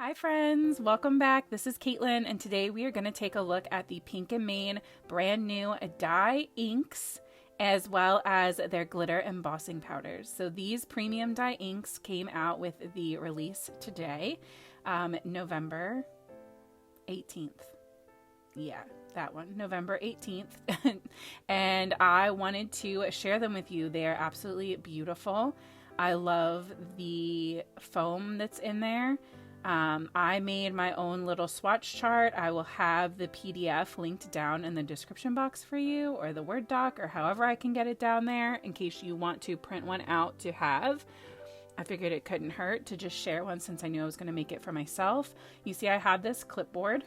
Hi friends, welcome back. This is Caitlin, and today we are going to take a look at the Pink & Main brand new dye inks as well as their glitter embossing powders. So these premium dye inks came out with the release today, November 18th. Yeah, that one, November 18th. And I wanted to share them with you. They are absolutely beautiful. I love the foam that's in there. I made my own little swatch chart. I will have the PDF linked down in the description box for you, or the Word doc, or however I can get it down there in case you want to print one out to have. I figured it couldn't hurt to just share one since I knew I was going to make it for myself. You see, I have this clipboard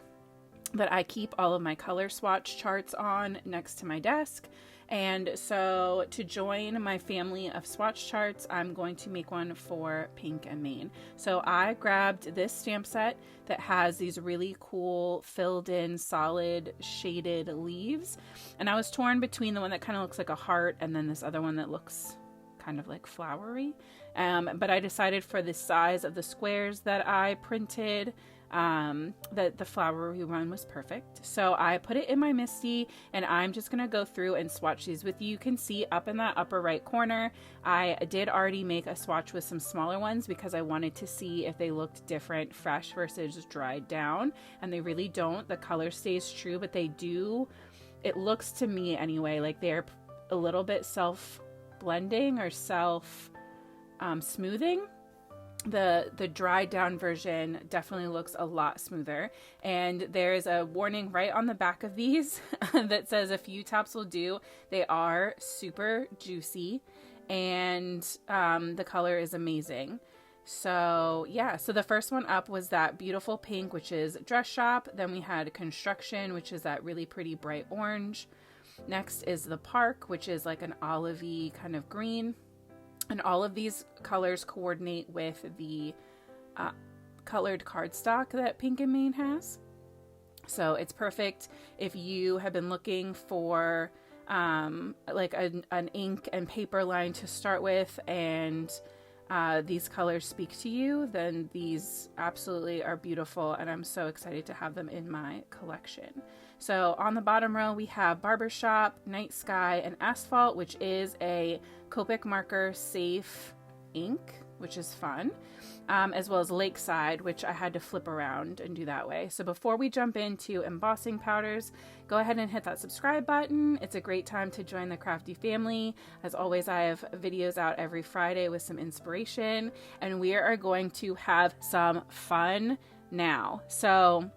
that I keep all of my color swatch charts on next to my desk. And so to join my family of swatch charts, I'm going to make one for Pink & Main. So I grabbed this stamp set that has these really cool filled in solid shaded leaves. And I was torn between the one that kind of looks like a heart and then this other one that looks kind of like flowery. But I decided for the size of the squares that I printed, that the flowery one was perfect. So I put it in my MISTI, and I'm just going to go through and swatch these with you. You can see up in that upper right corner, I did already make a swatch with some smaller ones because I wanted to see if they looked different, fresh versus dried down, and they really don't. The color stays true, but they do, it looks to me anyway, like they're a little bit self-blending or self-smoothing. The dried down version definitely looks a lot smoother, and there's a warning right on the back of these that says a few taps will do. They are super juicy, and the color is amazing. So yeah, so the first one up was that beautiful pink, which is Dress Shop. Then we had Construction, which is that really pretty bright orange. Next is the Park, which is like an olivey kind of green. And all of these colors coordinate with the colored cardstock that Pink & Main has. So it's perfect if you have been looking for like an ink and paper line to start with, and these colors speak to you, then these absolutely are beautiful, and I'm so excited to have them in my collection. So on the bottom row, we have Barbershop, Night Sky, and Asphalt, which is a Copic marker safe ink, which is fun, as well as Lakeside, which I had to flip around and do that way. So before we jump into embossing powders, go ahead and hit that subscribe button. It's a great time to join the crafty family. As always, I have videos out every Friday with some inspiration, and we are going to have some fun now. So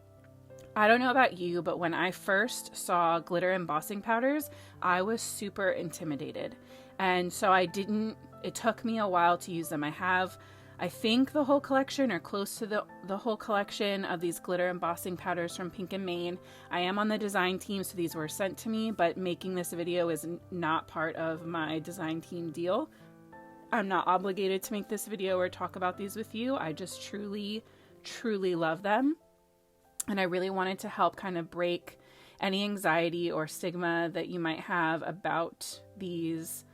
I don't know about you, but when I first saw glitter embossing powders, I was super intimidated. And so it took me a while to use them. I think the whole collection, or close to the whole collection of these glitter embossing powders from Pink & Main. I am on the design team, so these were sent to me, but making this video is not part of my design team deal. I'm not obligated to make this video or talk about these with you. I just truly, truly love them. And I really wanted to help kind of break any anxiety or stigma that you might have about these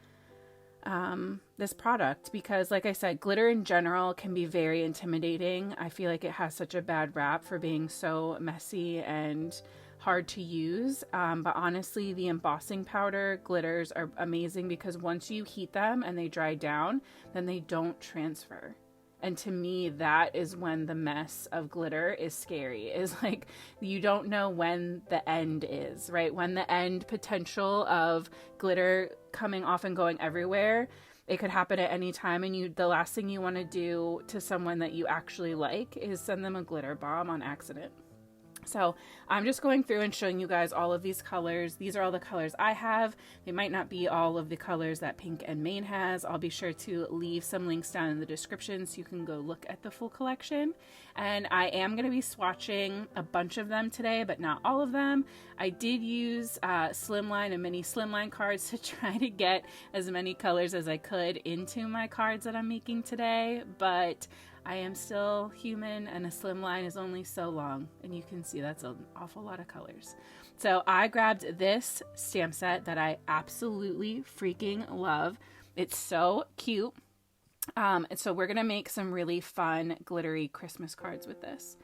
this product, because like I said, glitter in general can be very intimidating. I feel like it has such a bad rap for being so messy and hard to use, but honestly, the embossing powder glitters are amazing because once you heat them and they dry down, then they don't transfer. And to me, that is when the mess of glitter is scary, is like you don't know when the end is, right? When the end potential of glitter coming off and going everywhere, it could happen at any time. And the last thing you want to do to someone that you actually like is send them a glitter bomb on accident. So I'm just going through and showing you guys all of these colors. These are all the colors I have. They might not be all of the colors that Pink & Main has. I'll be sure to leave some links down in the description so you can go look at the full collection. And I am going to be swatching a bunch of them today, but not all of them. I did use slimline and mini slimline cards to try to get as many colors as I could into my cards that I'm making today, but I am still human, and a slim line is only so long, and you can see that's an awful lot of colors. So I grabbed this stamp set that I absolutely freaking love. It's so cute. And so we're going to make some really fun glittery Christmas cards with this.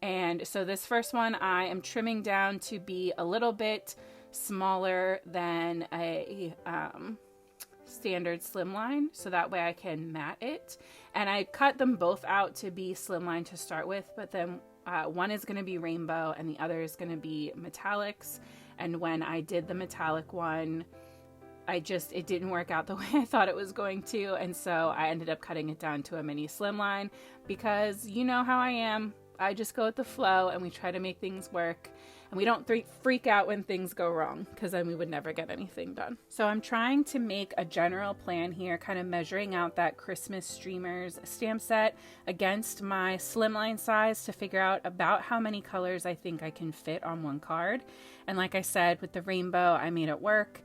And so this first one I am trimming down to be a little bit smaller than a standard slimline, so that way I can mat it. And I cut them both out to be slimline to start with, but then one is going to be rainbow and the other is going to be metallics. And when I did the metallic one, it didn't work out the way I thought it was going to. And so I ended up cutting it down to a mini slimline because you know how I am. I just go with the flow and we try to make things work. And we don't freak out when things go wrong, because then we would never get anything done. So I'm trying to make a general plan here, kind of measuring out that Christmas streamers stamp set against my slimline size to figure out about how many colors I think I can fit on one card. And like I said, with the rainbow, I made it work.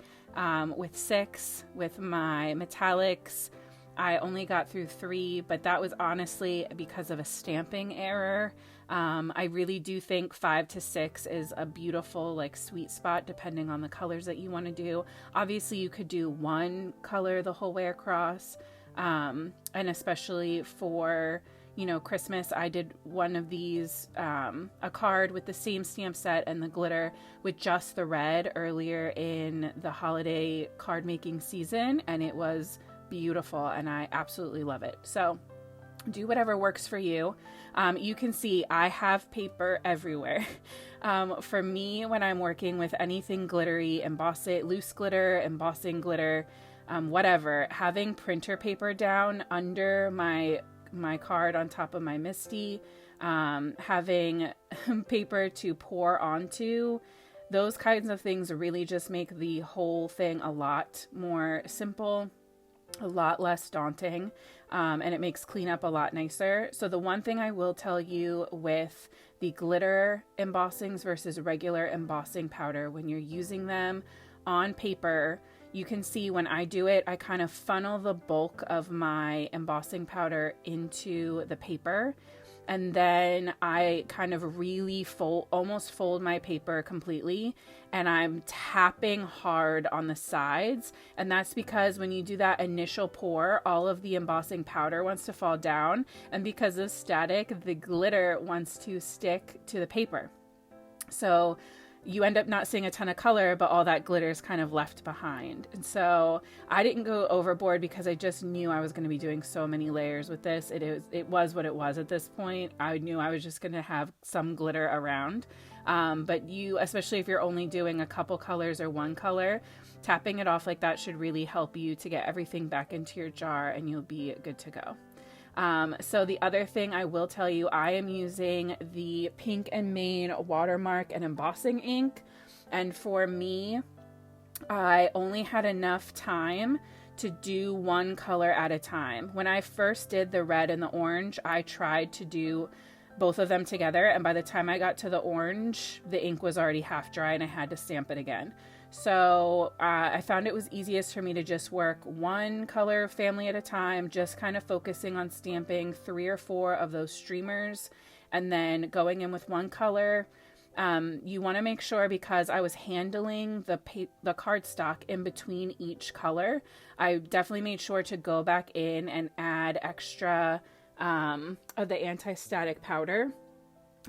With 6, with my metallics, I only got through 3, but that was honestly because of a stamping error. I really do think 5 to 6 is a beautiful, like, sweet spot depending on the colors that you want to do. Obviously, you could do one color the whole way across, and especially for, you know, Christmas, I did one of these, a card with the same stamp set and the glitter with just the red earlier in the holiday card making season, and it was beautiful and I absolutely love it. So do whatever works for you. You can see I have paper everywhere. For me, when I'm working with anything glittery, emboss it, loose glitter, embossing glitter, whatever, having printer paper down under my card on top of my Misty, having paper to pour onto, those kinds of things really just make the whole thing a lot more simple, a lot less daunting, and it makes cleanup a lot nicer. So the one thing I will tell you with the glitter embossings versus regular embossing powder, when you're using them on paper, you can see when I do it, I kind of funnel the bulk of my embossing powder into the paper. And then I kind of really almost fold my paper completely. And I'm tapping hard on the sides. And that's because when you do that initial pour, all of the embossing powder wants to fall down. And because of static, the glitter wants to stick to the paper. So you end up not seeing a ton of color, but all that glitter is kind of left behind. And so I didn't go overboard because I just knew I was going to be doing so many layers with this. It was what it was at this point. I knew I was just going to have some glitter around. But you, especially if you're only doing a couple colors or one color, tapping it off like that should really help you to get everything back into your jar and you'll be good to go. So the other thing I will tell you, I am using the Pink and Main watermark and embossing ink. And for me, I only had enough time to do one color at a time. When I first did the red and the orange, I tried to do both of them together. And by the time I got to the orange, the ink was already half dry and I had to stamp it again. So I found it was easiest for me to just work one color family at a time, just kind of focusing on stamping 3 or 4 of those streamers and then going in with one color. You want to make sure, because I was handling the cardstock in between each color, I definitely made sure to go back in and add extra of the anti-static powder.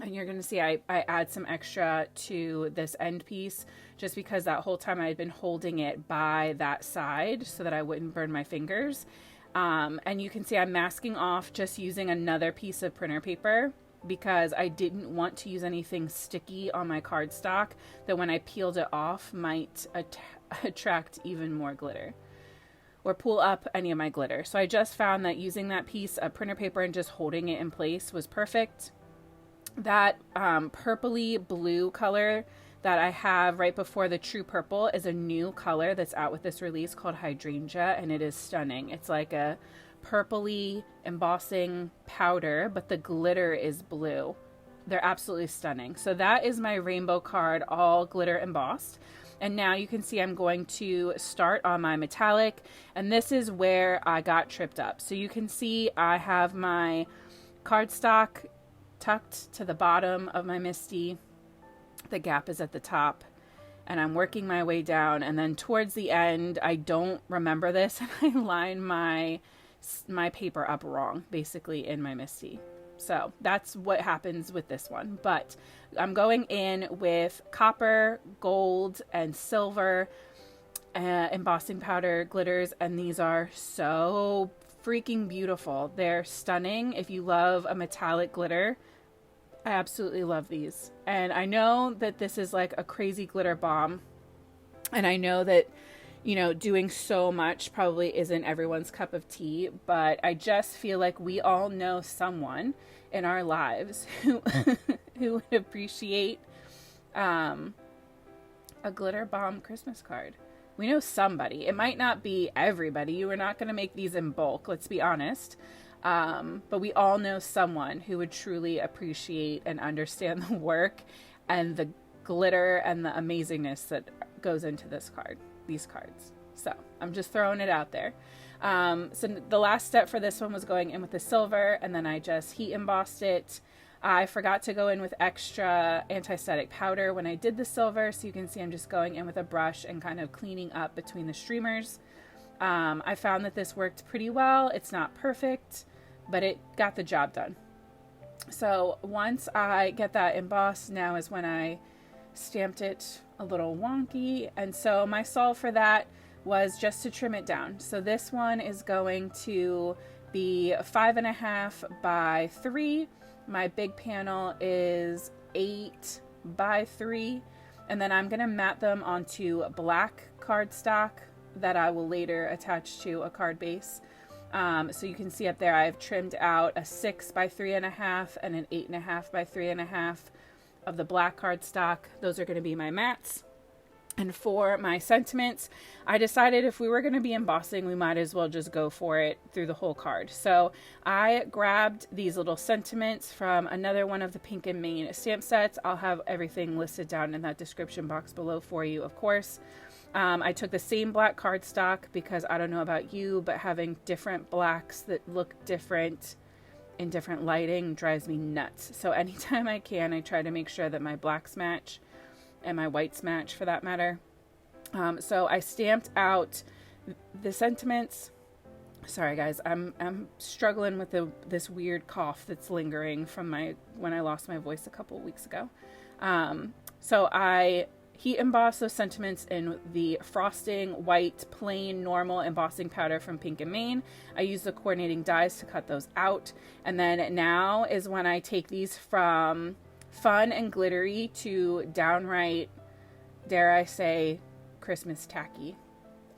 And you're going to see I add some extra to this end piece just because that whole time I had been holding it by that side so that I wouldn't burn my fingers. And you can see I'm masking off just using another piece of printer paper because I didn't want to use anything sticky on my cardstock that when I peeled it off might attract even more glitter or pull up any of my glitter. So I just found that using that piece of printer paper and just holding it in place was perfect. That purpley blue color that I have right before the true purple is a new color that's out with this release called Hydrangea, and it is stunning. It's like a purpley embossing powder, but the glitter is blue. They're absolutely stunning. So that is my rainbow card, all glitter embossed. And now you can see I'm going to start on my metallic, and this is where I got tripped up. So you can see I have my cardstock tucked to the bottom of my Misty. The gap is at the top and I'm working my way down, and then towards the end, I don't remember this, and I line my my paper up wrong, basically, in my Misty. So that's what happens with this one. But I'm going in with copper, gold, and silver embossing powder glitters, and these are so freaking beautiful. They're stunning. If you love a metallic glitter, I absolutely love these. And I know that this is like a crazy glitter bomb, and I know that, you know, doing so much probably isn't everyone's cup of tea, but I just feel like we all know someone in our lives who who would appreciate a glitter bomb Christmas card. We know somebody. It might not be everybody. You are not going to make these in bulk, let's be honest. But we all know someone who would truly appreciate and understand the work and the glitter and the amazingness that goes into these cards. So I'm just throwing it out there. So the last step for this one was going in with the silver, and then I just heat embossed it. I forgot to go in with extra anti-static powder when I did the silver, so you can see I'm just going in with a brush and kind of cleaning up between the streamers. I found that this worked pretty well. It's not perfect, but it got the job done. So once I get that embossed, now is when I stamped it a little wonky, and so my solve for that was just to trim it down. So this one is going to be 5.5 by 3. My big panel is 8 by 3, and then I'm going to mat them onto black cardstock that I will later attach to a card base. So you can see up there I've trimmed out a 6 by 3.5 and an 8.5 by 3.5 of the black cardstock. Those are going to be my mats. And for my sentiments, I decided if we were going to be embossing, we might as well just go for it through the whole card. So I grabbed these little sentiments from another one of the Pink and Main stamp sets. I'll have everything listed down in that description box below for you, of course. I took the same black cardstock because I don't know about you, but having different blacks that look different in different lighting drives me nuts. So anytime I can, I try to make sure that my blacks match and my whites match, for that matter. So I stamped out the sentiments. Sorry guys, I'm struggling with this weird cough that's lingering from when I lost my voice a couple weeks ago. So I heat embossed those sentiments in the frosting white plain normal embossing powder from Pink and Main. I used the coordinating dies to cut those out, and then now is when I take these from fun and glittery to downright, dare I say, Christmas tacky.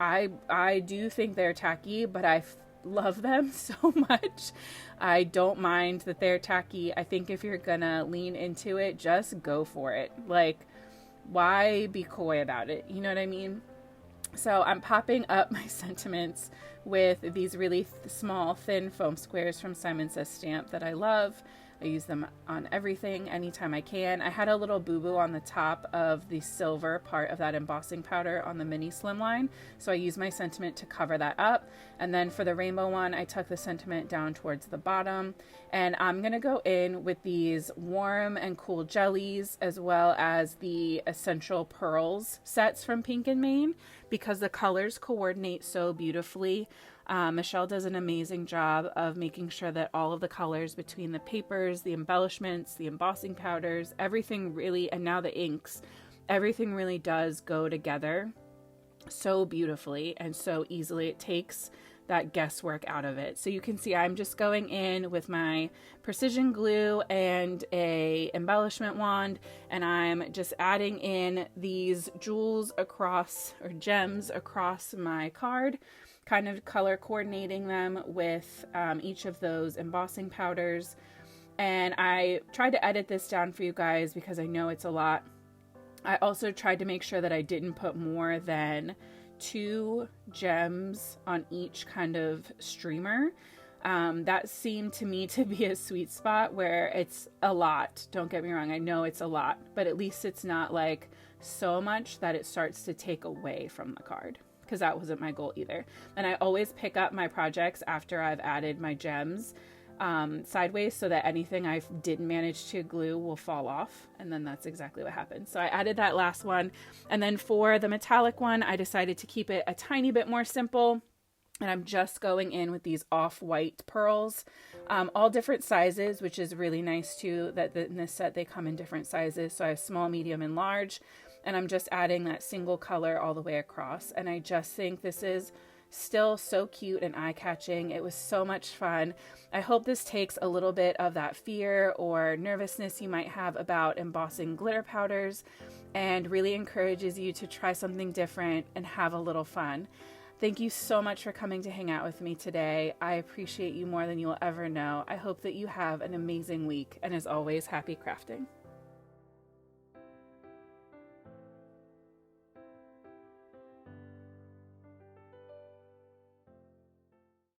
I do think they're tacky, but I love them so much. I don't mind that they're tacky. I think if you're gonna lean into it, just go for it. Like, why be coy about it? You know what I mean? So I'm popping up my sentiments with these really small, thin foam squares from Simon Says Stamp that I love. I use them on everything anytime I can. I had a little boo-boo on the top of the silver part of that embossing powder on the mini slimline, so I used my sentiment to cover that up. And then for the rainbow one, I tucked the sentiment down towards the bottom. And I'm going to go in with these warm and cool jellies, as well as the essential pearls sets from Pink and Main, because the colors coordinate so beautifully. Michelle does an amazing job of making sure that all of the colors between the papers, the embellishments, the embossing powders, everything really, and now the inks, everything really does go together so beautifully and so easily. It takes that guesswork out of it. So you can see I'm just going in with my precision glue and a embellishment wand, and I'm just adding in these jewels across, or gems across my card, kind of color coordinating them with each of those embossing powders. And I tried to edit this down for you guys because I know it's a lot. I also tried to make sure that I didn't put more than 2 gems on each kind of streamer. That seemed to me to be a sweet spot where it's a lot. Don't get me wrong, I know it's a lot, but at least it's not like so much that it starts to take away from the card, because that wasn't my goal either. And I always pick up my projects after I've added my gems sideways, so that anything I didn't manage to glue will fall off. And then that's exactly what happened. So I added that last one. And then for the metallic one, I decided to keep it a tiny bit more simple. And I'm just going in with these off-white pearls, all different sizes, which is really nice too, that in this set they come in different sizes. So I have small, medium, and large. And I'm just adding that single color all the way across. And I just think this is still so cute and eye-catching. It was so much fun. I hope this takes a little bit of that fear or nervousness you might have about embossing glitter powders and really encourages you to try something different and have a little fun. Thank you so much for coming to hang out with me today. I appreciate you more than you'll ever know. I hope that you have an amazing week, and as always, happy crafting.